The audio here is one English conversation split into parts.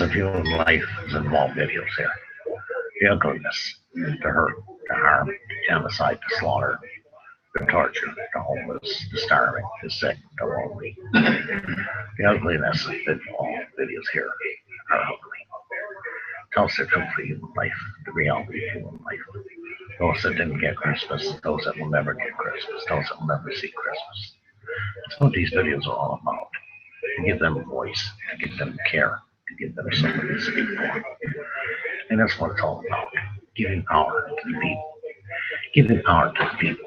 of human life is involved videos here. The ugliness, the hurt, the harm, the genocide, the slaughter, the torture, the homeless, the starving, the sick, the lonely. The ugliness of all videos here are ugly. Tells the truth of human life, the reality of human life. Those that didn't get Christmas, those that will never get Christmas, those that will never see Christmas. That's what these videos are all about. To give them a voice, to give them care, to give them something to speak for. And that's what it's all about. Giving power to the people. Giving power to the people.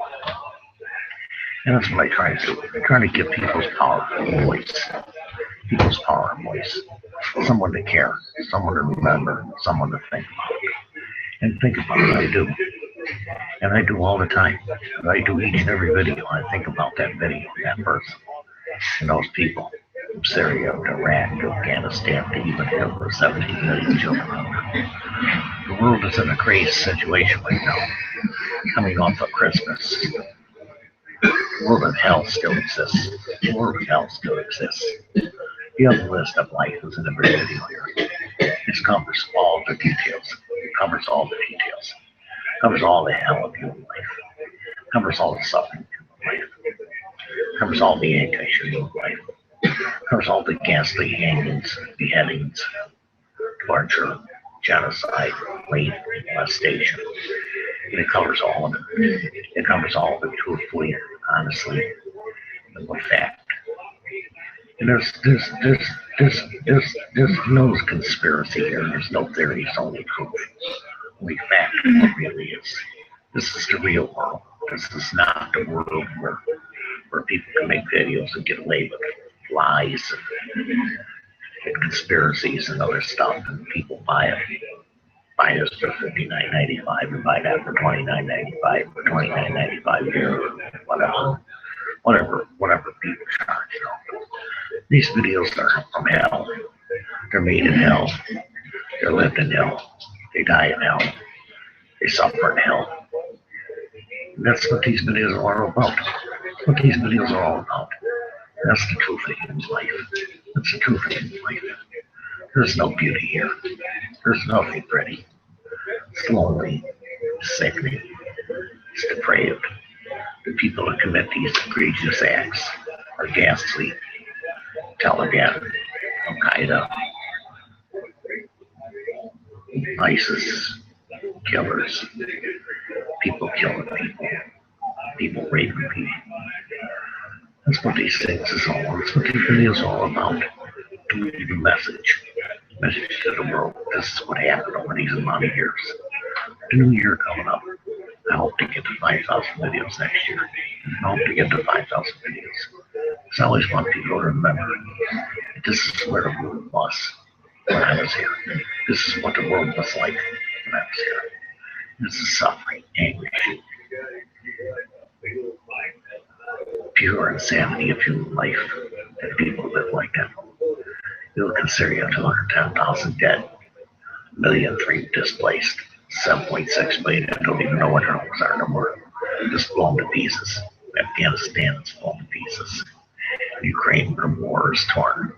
And that's what I try to do. I try to give people's power a voice. People's power a voice. Someone to care, someone to remember, someone to think about. And think about what I do. And I do all the time. And I do each and every video. I think about that video, that person, and those people. From Syria to Iraq to Afghanistan to even here for 17 million children. The world is in a crazy situation right now. Coming off of Christmas. The world of hell still exists. The world of hell still exists. The other list of life is in every video here. It covers all the details. It covers all the details. It covers all the hell of human life. It covers all the suffering of human life. It covers all the anti-human life. It covers all the ghastly hangings, beheadings, torture, genocide, rape, molestation. And it covers all of it. It covers all of it truthfully, honestly, and with fact. And there's no conspiracy here. There's no theories, only truth, only fact. What really is. This is the real world. This is not the world where people can make videos and get away with lies and conspiracies and other stuff, and people buy it. Buy this for $59.95 and buy that for $29.95 or $29.95 here, or whatever people charge. You know. These videos are from hell. They're made in hell. They're lived in hell. They die in hell. They suffer in hell. And that's what these videos are all about. That's what these videos are all about. That's the truth of human life. That's the truth of human life. There's no beauty here. There's nothing pretty. It's lonely. It's sickening. It's depraved. The people that commit these egregious acts are ghastly. Taliban, Al-Qaeda, ISIS, killers, people killing people, people raping people. That's what these things is all. That's what these videos are all about. To leave a message to the world. This is what happened over these amount of years. The new year coming up. I hope to get to 5,000 videos next year. I hope to get to 5,000 videos. I always want people to remember that this is where the world was when I was here. This is what the world was like when I was here. This is suffering, anguish, pure insanity of human life, and people live like that. You look at Syria, 210,000 dead, 1,000,003 displaced, 7.6 million. I don't even know what their numbers are no more. Just blown to pieces. Afghanistan is blown to pieces. Ukraine, the war is torn.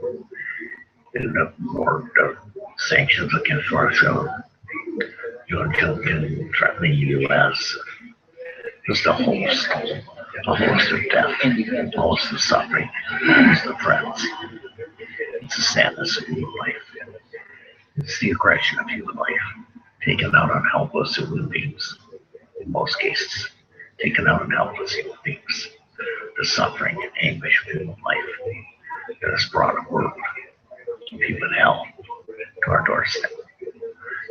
And the sanctions against Russia, threatening the U.S. Just a host of death, a host of suffering, a host of threats. It's the sadness of human life. It's the aggression of human life, taken out on helpless human beings, in most cases, taken out on helpless human beings. The suffering and anguish of human life that has brought a world of human hell to our doorstep.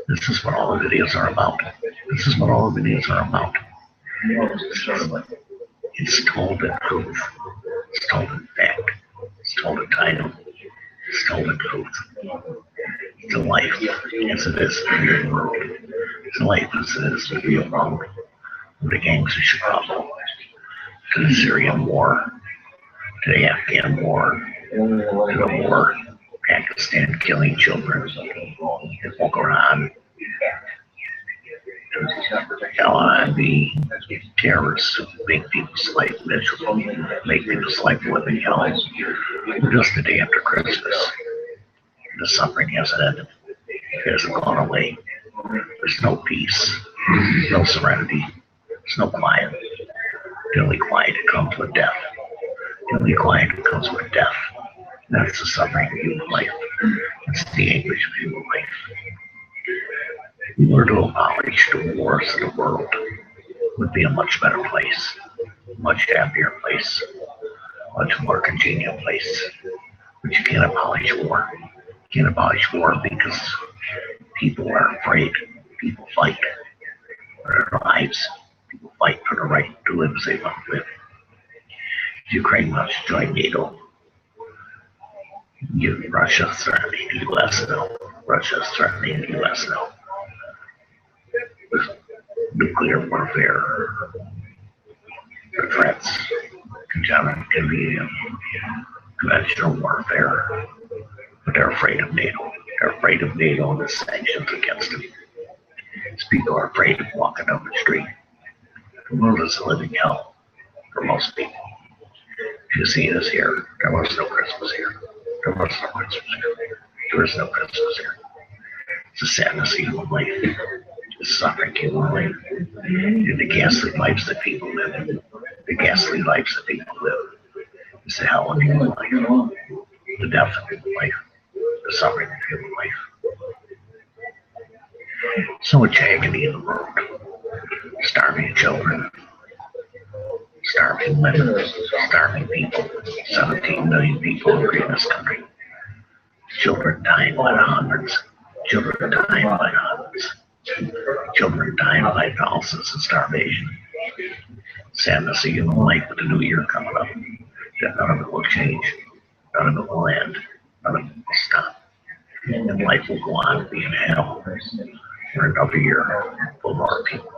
This is what all the videos are about. This is what all the videos are about. It's told in truth. It's told in fact. It's told in title. It's told in truth. It's a life as it is in the real world. It's a life as it is in the real world. From the gangs of Chicago, to the Syrian war, to the Afghan war, to the war, Pakistan killing children, Boko Haram, LIV, terrorists who make people's life miserable, make people's life living hell. Just the day after Christmas, The suffering hasn't ended. It hasn't gone away. There's no peace, no serenity, there's no quiet. The only quiet that comes with death. The only quiet that comes with death. That's the suffering of human life. It's the anguish of human life. If we were to abolish the wars of the world, it would be a much better place, a much happier place, a much more congenial place. But you can't abolish war. You can't abolish war because people are afraid. People fight for their lives. People fight for the right to live as they want to live. If Ukraine wants to join NATO, Russia's threatening the U.S. now. Russia's threatening the U.S. now. With nuclear warfare, the threats, conventional warfare, but they're afraid of NATO. They're afraid of NATO and the sanctions against them. These people are afraid of walking down the street. The world is a living hell for most people. If you see us here, there was no Christmas here. There was no Christmas here. There is no Christmas here. It's a sadness of human life. It's suffering human life. And the ghastly lives that people live. The ghastly lives that people live. It's the hell of human life. The death of human life. The suffering of human life. So much agony in the world. Starving children. Starving women. Starving people. 17 million people in this country. Children dying by the hundreds. Children dying by the hundreds. Children dying by thousands of starvation. Sadness of human life with the new year coming up. That none of it will change. None of it will end. None of it will stop. And life will go on being hell for another year for more people.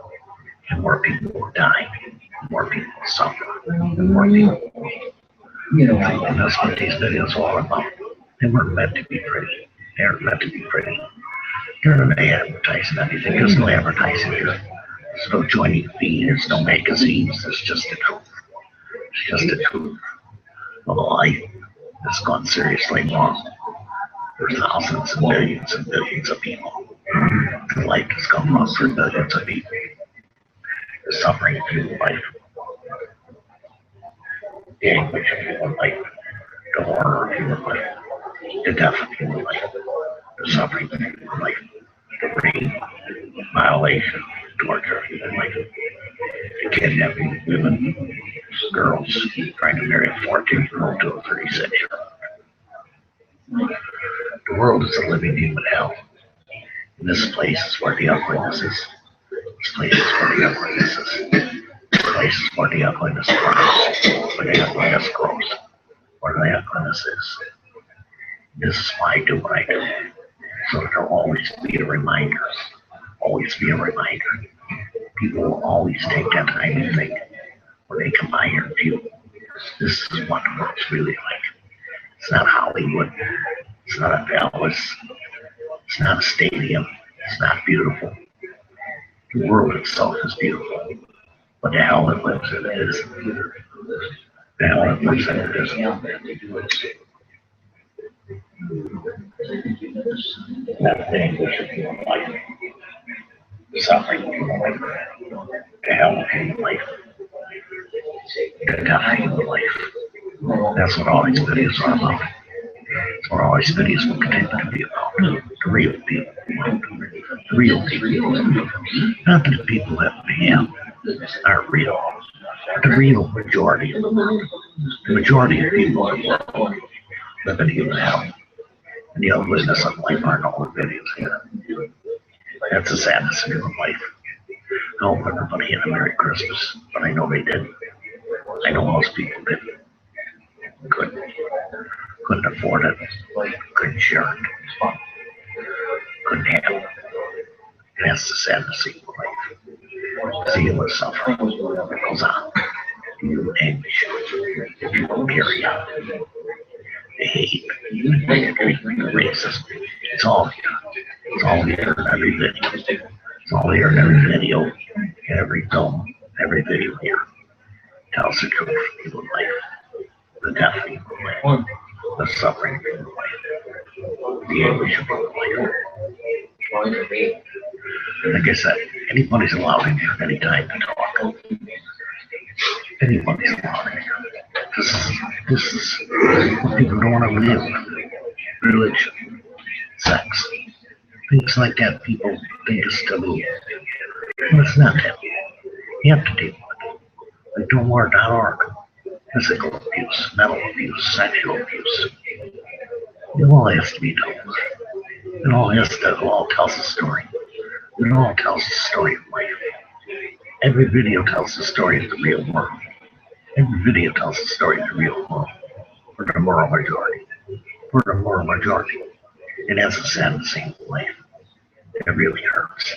And more people will die. More people will suffer. And more people will. And that's what these videos are all about. They weren't meant to be pretty. They aren't meant to be pretty. They're not advertising anything. There's no advertising here. There's no joining fee. There's no magazines. There's just the truth. It's just the truth of a life that's gone seriously wrong. For thousands and billions of people. The life has gone wrong for billions of people. The suffering of human life. The anguish of human life. The horror of human life. The death of human life. The suffering of human life. The rape, violation, torture of human life. The kidnapping of women, girls, trying to marry a 14-year-old to a 36-year-old. The world is a living human hell. And this place is where the ugliness is. This place is where the ugliness is. This place is where the ugliness grows. Where the ugliness grows. Where the ugliness is. This is why I do what I do. So that there'll always be a reminder. Always be a reminder. People will always take that time to think when they come by here and feel this is what the world's really like. It's not Hollywood. It's not a palace. It's not a stadium. It's not beautiful. The world itself is beautiful. But the hell it lives in it is. The hell it lives in it is. That the anguish of human life. The suffering of human life. The hell of human life. The death of human life. That's what all these videos are about. That's what all these videos will continue to be about. The real people. The real people. Not the people that we have are real. But the real majority of the world. The majority of people in the world live in human hell. And the ugliness of life aren't all the videos here. That's the sadness of human life. I hope everybody had a Merry Christmas, but I know they did. I know most people didn't. Couldn't afford it. Couldn't share it. Couldn't have it. And that's the sadness of human life. See the suffering that goes on. You anguish if you don't carry out. The hate, the bigotry, the racism. It's all here. It's all here in every video. It's all here in every video, every film, every video here. Tells the truth of human life. The death of human life. The suffering of human life. the anguish of human life. Like I said, anybody's allowed in here anytime to talk. Anybody's allowed in here. This is what people don't want to live. Religion, sex, things like that. People think is taboo. Well, it's not taboo. You have to deal with it. Like Don'tWar.org. Physical abuse, mental abuse, sexual abuse. It all has to be dealt with. It all tells a story. It all tells a story of life. Every video tells the story of the real world. Every video tells the story of the real world. For the moral majority. For the moral majority. And that's a sad and same life. It really hurts.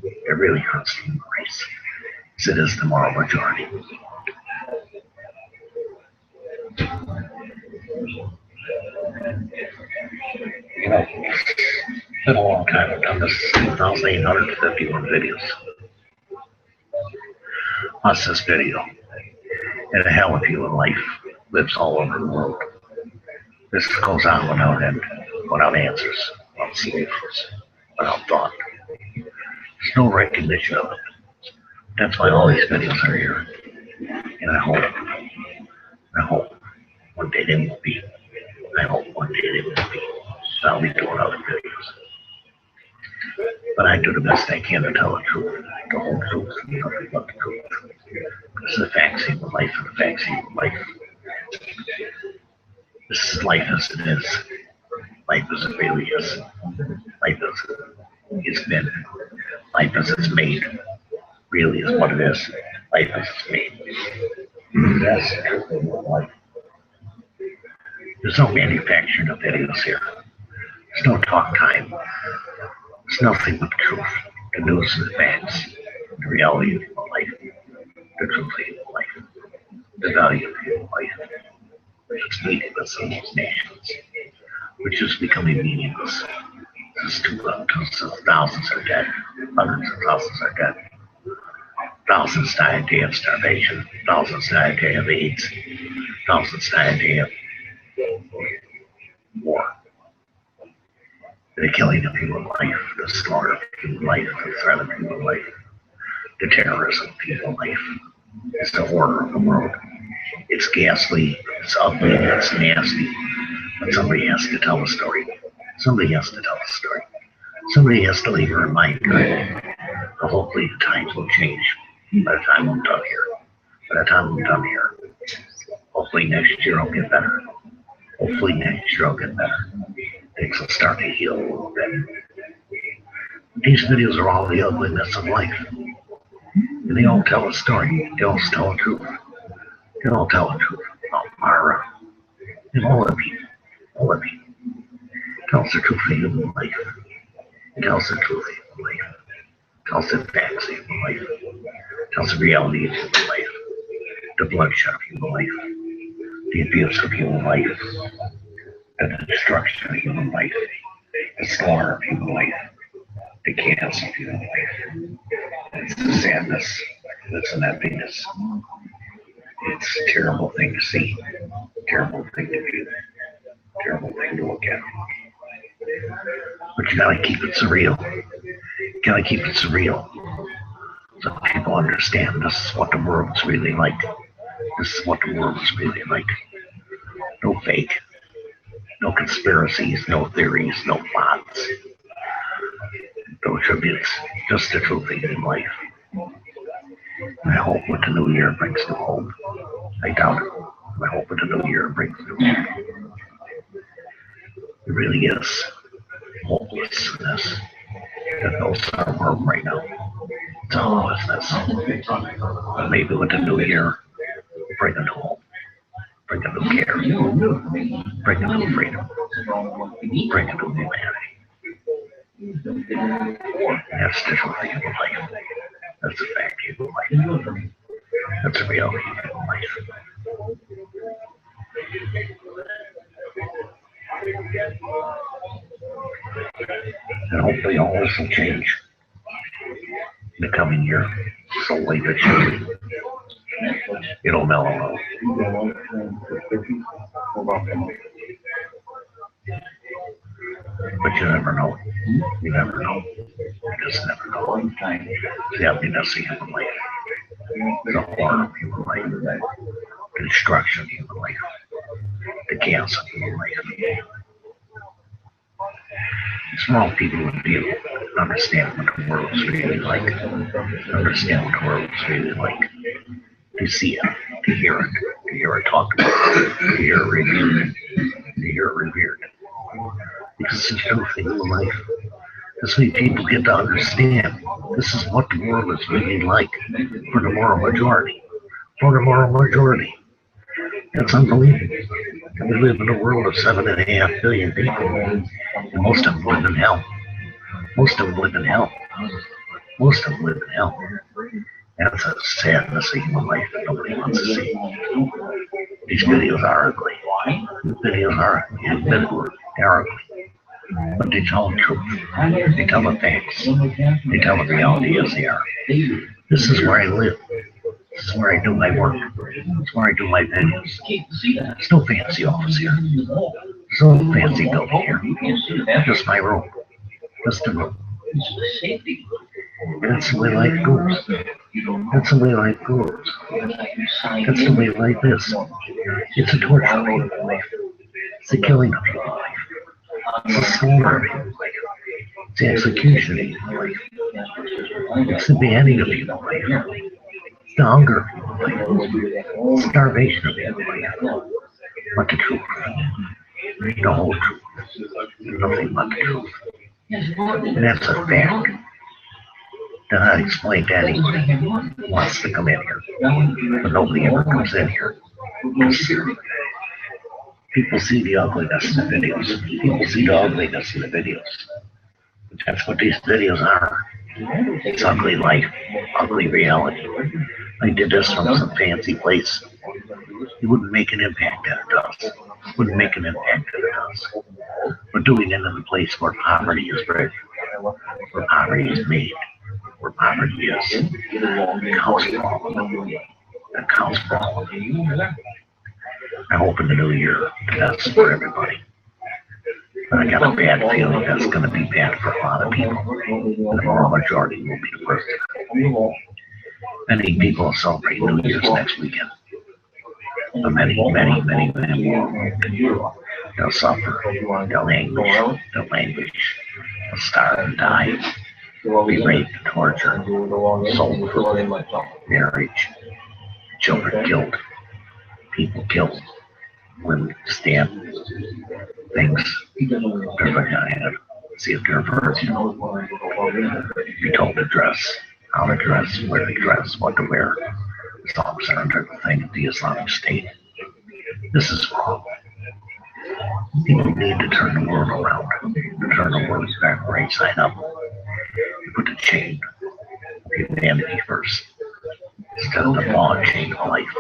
It really hurts the human race. As it is the moral majority. You know, it's been a long time. I've done this 2,851 videos. Watch this video. And a hell of human life lives all over the world. This goes on without end, without answers, without solutions, without thought. There's no recognition of it. That's why all these videos are here. And I hope one day they will be. I hope one day they will be. I'll be doing other videos. But I do the best I can to tell the truth, the whole truth, and nothing but the truth. This is the facts of life and the facts of life. This is life as it is. Life as it really is. Life as it's been. Life as it's made. Really is what it is. Life as it's made. That's the truth of life. There's no manufacturing of videos here. There's no talk time. There's nothing but the truth, the news and the facts, the reality of human life, the truth of human life, the value of human life. It's meaningless in these nations, which is becoming meaningless. Thousands are dead, hundreds of thousands are dead. Thousands die a day of starvation, thousands die a day of AIDS, thousands die a day of war. The killing of human life, the slaughter of human life, the threat of human life, the terrorism of human life. It's the horror of the world. It's ghastly, it's ugly, it's nasty. But somebody has to tell the story. Somebody has to tell the story. Somebody has to leave a reminder. But hopefully the times will change by the time I'm done here. By the time I'm done here. Hopefully next year I'll get better. Hopefully next year I'll get better. Things will start to heal a little bit. These videos are all the ugliness of life. And they all tell a story. They all tell the truth. They all tell the truth about Mara. And all of you. All of you. It tells the truth of human life. It tells the truth of human life. It tells the facts of human life. It tells the reality of human life. The bloodshed of human life. The abuse of human life. The destruction of human life, the slaughter of human life, the chaos of human life. It's the sadness, it's an emptiness. It's a terrible thing to see, terrible thing to do, terrible thing to look at. But you gotta keep it surreal. You gotta keep it surreal. So people understand this is what the world's really like. This is what the world's really like. No fake. No conspiracies, no theories, no plots, no tributes, just the truth of human life. I hope what the new year brings new hope. I doubt it. I hope what the new year brings new hope. It really is hopelessness that fills our world right now. It's hopelessness. But maybe with the new year, bring a new hope. Bring a new care, bring a new freedom, bring a new humanity. That's the truth of human life. That's the fact of human life. That's the reality of human life. And hopefully all this will change in the coming year. Slowly but surely. It'll mellow out. know. You never know. You just never know. The ugliness of human life. The horror of human life. The destruction of human life. The chaos of human life. Small people would be able to understand what the world is really like. Understand what the world is really like. To see it, to hear it talked about, to hear it reviewed, to hear it revered. Because it's the truth of human life. This way people get to understand this is what the world is really like for the moral majority. For the moral majority. That's unbelievable. And we live in a world of 7.5 billion people. And most of them live in hell. Most of them live in hell. Most of them live in hell. That's a sadness of human life that nobody wants to see. These videos are ugly. These videos are ugly. They're ugly. But they tell the truth. They tell the facts. They tell the reality as they are. This is where I live. This is where I do my work. This is where I do my videos. There's no fancy office here. There's no fancy building here. Just my room. Just a room. And that's the way life goes. That's the way life goes. That's the way life is. It's a torture of human life. It's the killing of human life. It's the slaughter of human life. It's the execution of human life. It's the beheading of human life. It's the hunger of human life. It's the starvation of human life. But the truth. The whole truth. Nothing but the truth. And that's a fact that I explain to anybody who wants to come in here. But nobody ever comes in here. People see the ugliness in the videos. People see the ugliness in the videos. That's what these videos are. It's ugly life, ugly reality. I did this from some fancy place. It wouldn't make an impact that it does. It wouldn't make an impact that it does. But doing it in a place where poverty is bred, where poverty is made, where poverty is, counts for all of them. That counts for all of them. I hope in the new year that's for everybody. But I got a bad feeling that's going to be bad for a lot of people. And the moral majority will be the first. Many people will celebrate New Year's next weekend. But many will. They'll suffer. They'll languish. They'll starve and die. Be raped, tortured, sold for marriage, children killed, people killed, women stabbed, things they're vagina, see if they're a virgin. Be told to dress, how to dress, where to dress, what to wear. It's all under the thing of the Islamic State. This is wrong. People need to turn the world around, to turn the world back right side up. Put the chain of humanity first, instead of the long chain of life.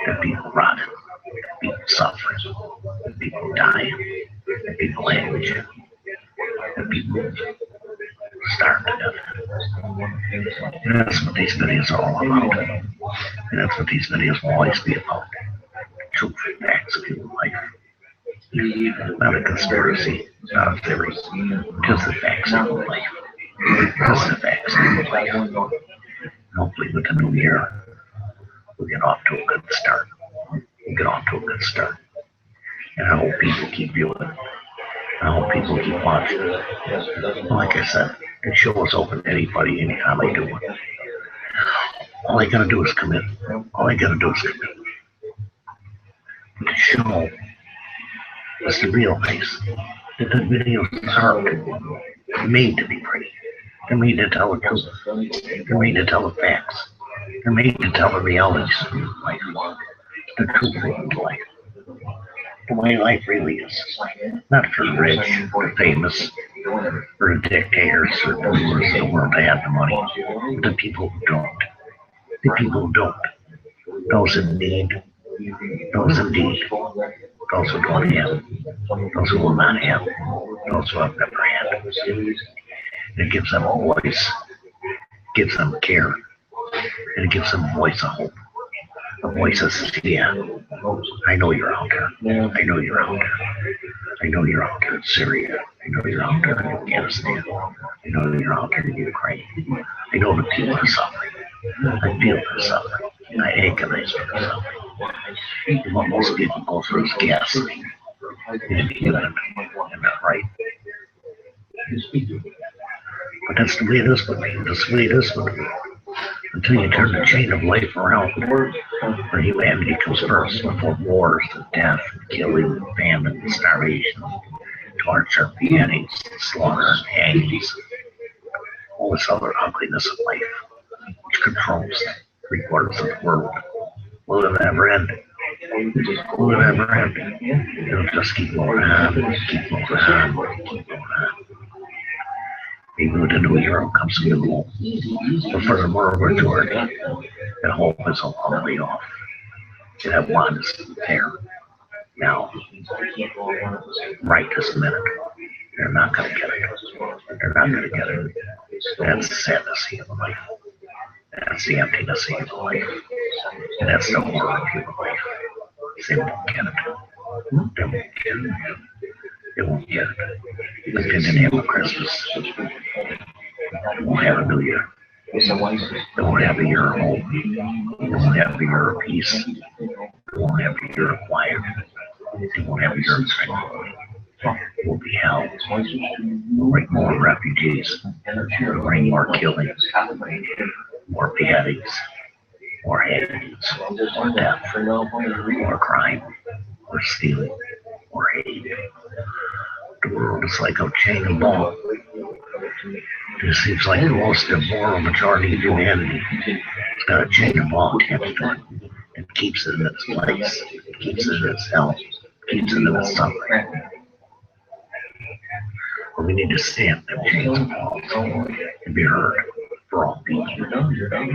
That people rot, that people suffer, that people die, that people languish, that people starve to death. And that's what these videos are all about. And that's what these videos will always be about. Truth and facts of human life. Not a conspiracy, not a theory, just the facts of human life. Just the facts of human life. Hopefully with the new year, we'll get off to a good start. And I hope people keep viewing it. I hope people keep watching it. Like I said, the show is open to anybody, anytime I do it. All I gotta do is commit. But the show is to realize that the videos are made to be pretty. They're made to tell the truth. They're made to tell the facts. They're made to tell the realities of life. The truth of life. The way life really is. Not for the rich, or the famous, or the dictators, or the rulers of the world that have the money. But the people who don't. The people who don't. Those in need. Those in need. Those who don't have. Those who will not have. Those who have never had. And it gives them a voice. Gives them care. And it gives them a voice of hope. A voice that says, yeah, I know you're out there. I know you're out there. I know you're out there in Syria. I know you're out there in Afghanistan. I know you're out there in Ukraine. I know the people are suffering. I feel their suffering. I agonize for their suffering. What most people go through is gasoline. And human and not right. But that's the way it is with me. That's the way it is with me. Until you turn the chain of life around, where humanity comes first, before wars and death and killing, famine and starvation, torture, beheadings, slaughter and hangings, all this other ugliness of life, which controls 3/4 of the world. Will it ever end? Will it ever end? It'll just keep going on, keep going on, keep going on. Even with the new Europe comes a new hope. But for the moral majority, that hope is a long way off. And that wants there now, right this minute. They're not going to get it. They're not going to get it. That's the sadness of life. That's the emptiness of life. And that's the horror of human life. They won't get it. They won't get it. They won't get it. But in the name of Christmas, they won't have a new year. They won't have a year of hope. They won't have a year of peace. They won't have a year of quiet. They won't have a year of tranquility. It will be hell. We'll bring more refugees. We'll bring more killings, more beheadings, more hangings, more death, more crime, more stealing, more hate. The world is like a chain of ball. It seems like the most immoral majority of humanity has got a chain of ball attached to it. It keeps it in its place. It keeps it in its health. It keeps it in its suffering. But we need to stand them chains of balls and be heard for all people,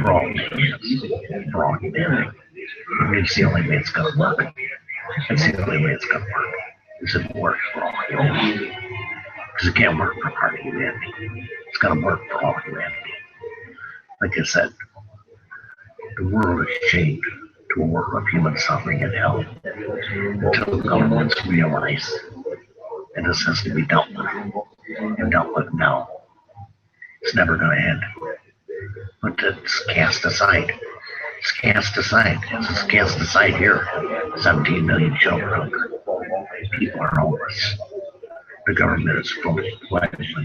for all nations, for all humanity. And it's the only way it's going to work. It's the only way it's going to work. Is if it works for all humanity. Because it can't work for part of humanity. It's got to work for all humanity. Like I said, the world has changed to a world of human suffering and hell until governments realize that this has to be dealt with and dealt with now. It's never going to end. But it's cast aside. It's cast aside. It's cast aside here. 17 million children. People are homeless. The government is fully fledged.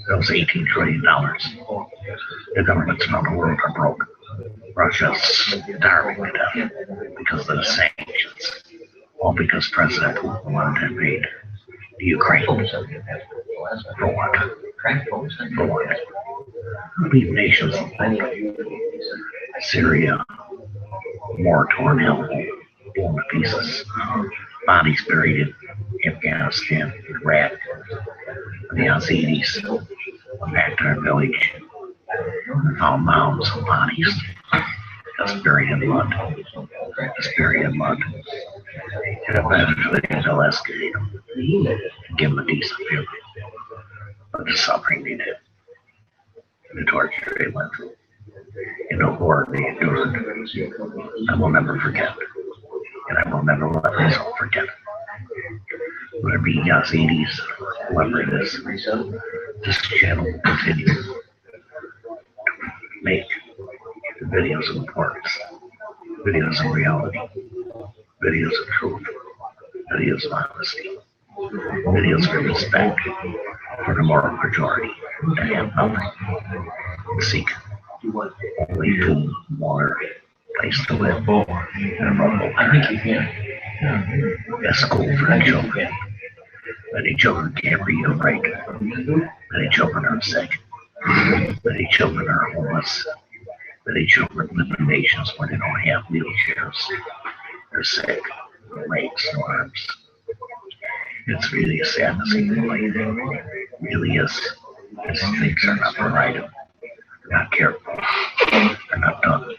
Those $18 trillion. The governments around the world are broke. Russia's starving to death because of the sanctions. All because President Putin wanted to invade the Ukraine. For what? For what? Leave nations alone. Syria, war-torn hell, blown to pieces. Bodies buried in Afghanistan, Iraq, the Yazidis went back to their village and found mounds of bodies just buried in mud. Just buried in mud. And eventually they'll escalate them and give them a decent funeral. But the suffering they did, the torture they went through, and the horror they endured, I will never forget. And I will never let myself forget. Whether it be Yazidis, whoever it is, this channel will continue to make the videos of importance, videos of reality, videos of truth, videos of honesty, videos of respect for the moral majority that have nothing to seek, only food, water, place to live, and a rumble parenting. A school for the children. Many children can't read or write. Many children are sick. Many children are homeless. Many children live in nations where they don't have wheelchairs. They're sick, no legs, no arms. It's really a sad to see the life. It really is. These things are not provided. They're not cared for. They're not done.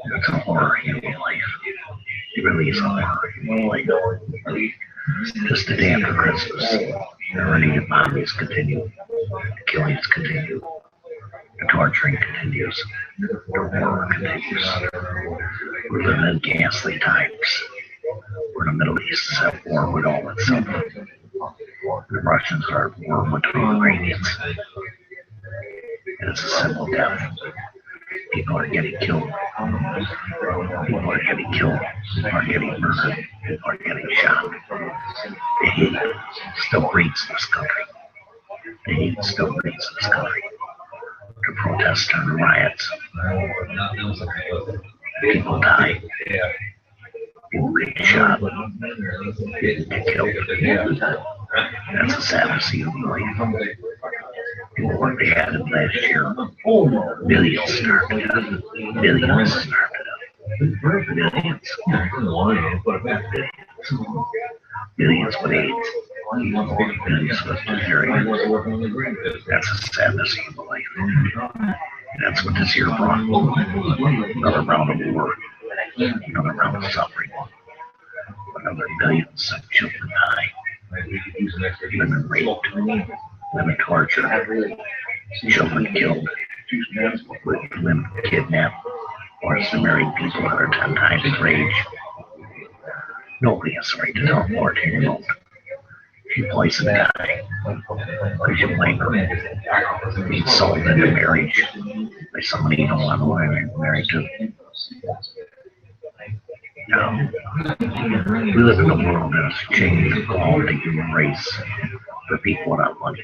It's a horror in human life. It really is a horror in human life. Just the day after Christmas, the renegade bombings continue, the killings continue, the torturing continues, the horror continues. We're living in ghastly times. Where the Middle East is at war with all itself. The Russians are war with the Ukrainians. And it's a simple death. People are getting killed. People are getting killed. People are getting murdered. People are getting shot. The hate still breeds in this country. The hate still breeds in this country. The protests and riots. People die. People get shot. People get killed. That's the saddest of life. People were beheaded last year. Millions starved to death. Millions starved to death. Millions. Millions with AIDS. Millions with malaria. That's the sadness of life. And that's what this year brought. Another round of war. Another round of suffering. Another millions of children die. Women raped. Women tortured. Children killed. Women kidnapped. Forced to marry people that are 10 times their age. Nobody has the right to tell a 14-year-old. If you poison a guy, because you blame her, being sold into marriage by somebody you don't want to marry to. No. We live in a world that has changed the quality of the human race for people without money.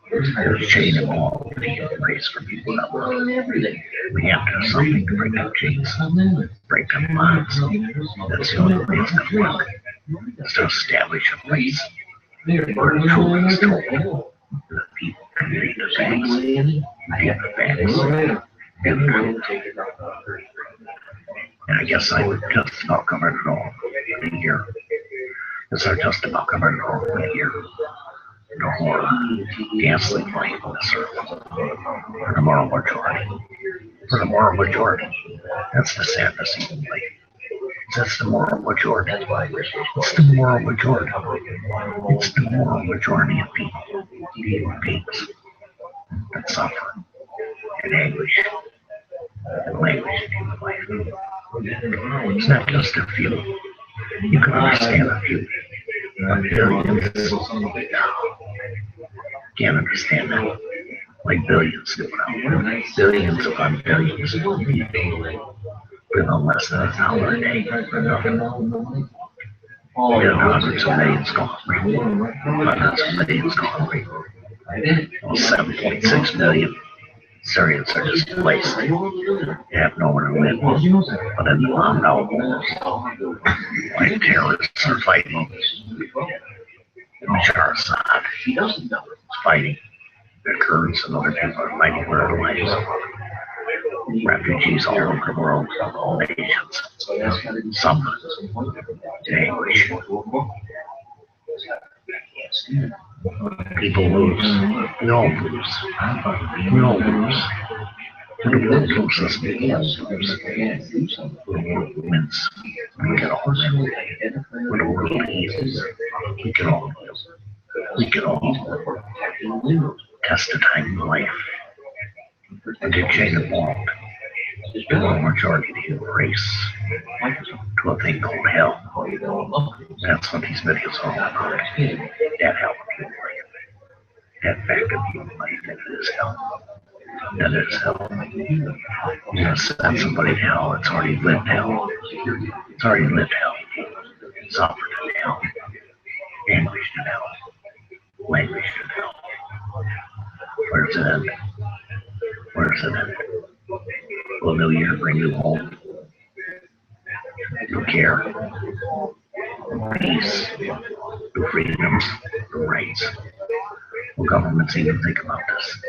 There's changed the quality of the human race for people without money. We have to have something to break up chains, break up bonds. That's the only way it's going to work. Is to establish a place where truth is told. The people can read the facts, get the facts, and the and I guess I would just about cover it all in a year. Because I just about covered it all in a year. The horror, ghastly flame on this earth. For the moral majority. For the moral majority. That's the sadness of human life. That's the moral majority. It's the moral majority. It's the moral majority of people, human beings, that suffer in anguish and languish in human life. It's not just a few. You can understand a few. But billions, can't understand that. Like billions do now. Billions upon billions of people live on less than $1 a day for nothing. Hundreds of millions gone free. Hundreds of millions gone free. 7.6 million Syrians are displaced. They have nowhere to live. But in the bombed out walls, like terrorists are fighting. Bashar Assad is fighting. The Kurds and other people are fighting for their lives. Refugees all over the world, all nations, suffer in anguish. People lose. We all lose. We all lose. When the world loses, we all lose. When the world wins, we can all win. When the world heals, we can all heal. We can all test the time in life and to change the world. The majority of the human race to a thing called hell. That's what these videos are all about. That hell of human life. That fact of human life, that it is hell. That it is hell. You're going to send somebody to hell that's already lived hell. It's already lived hell. Suffered in hell. Anguished in hell. Languished in hell. Where does it end? Where does it end? Will New Year bring you home? No care, no peace, no freedoms, no rights. Will governments even think about this?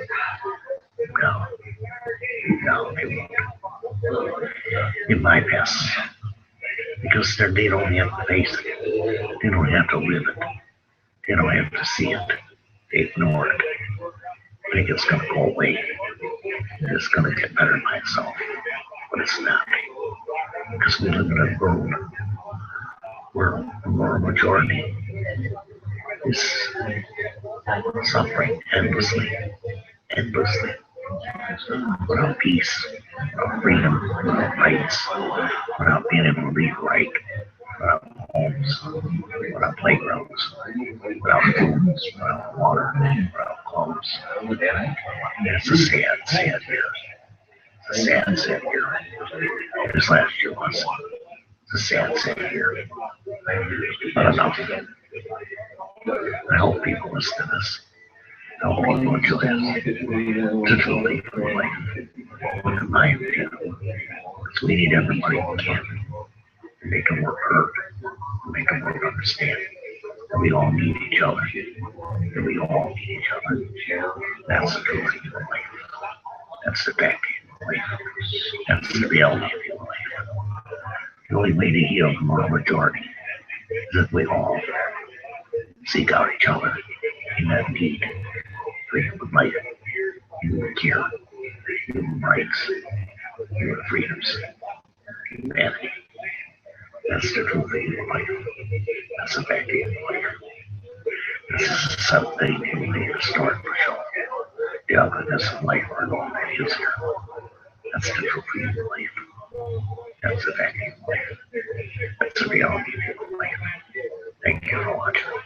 No. No, they won't. It bypasses. Because they don't have to face it. They don't have to live it. They don't have to see it. They ignore it. Think it's going to go away. It's going to get better by itself. But it's not. Because we live in a world where the moral majority is suffering endlessly. Endlessly. Without peace, without freedom, without rights, without being able to read right, without homes, without playgrounds, without foods, without water, without clothes. It's a sad, sad year. It's a sad, sad year. This last year was. It's a sad, sad year. But enough. I hope people listen to this. I hope people enjoy it. It's a true leap in life. In my opinion, we need everybody we can. Make them work hard. Make them work understand. We all need each other. And we all need each other. That's the truth of life. That's the back of life. That's the reality of life. The only way to heal the moral majority is if we all seek out each other in that need for human life, human care, human rights, human freedoms, humanity. That's the true thing of life. That's the back end of life. This is something you need to start for sure. The ugliness of life are all that is here. That's the true thing of life. That's the back end of life. That's the reality of life. Thank you for watching.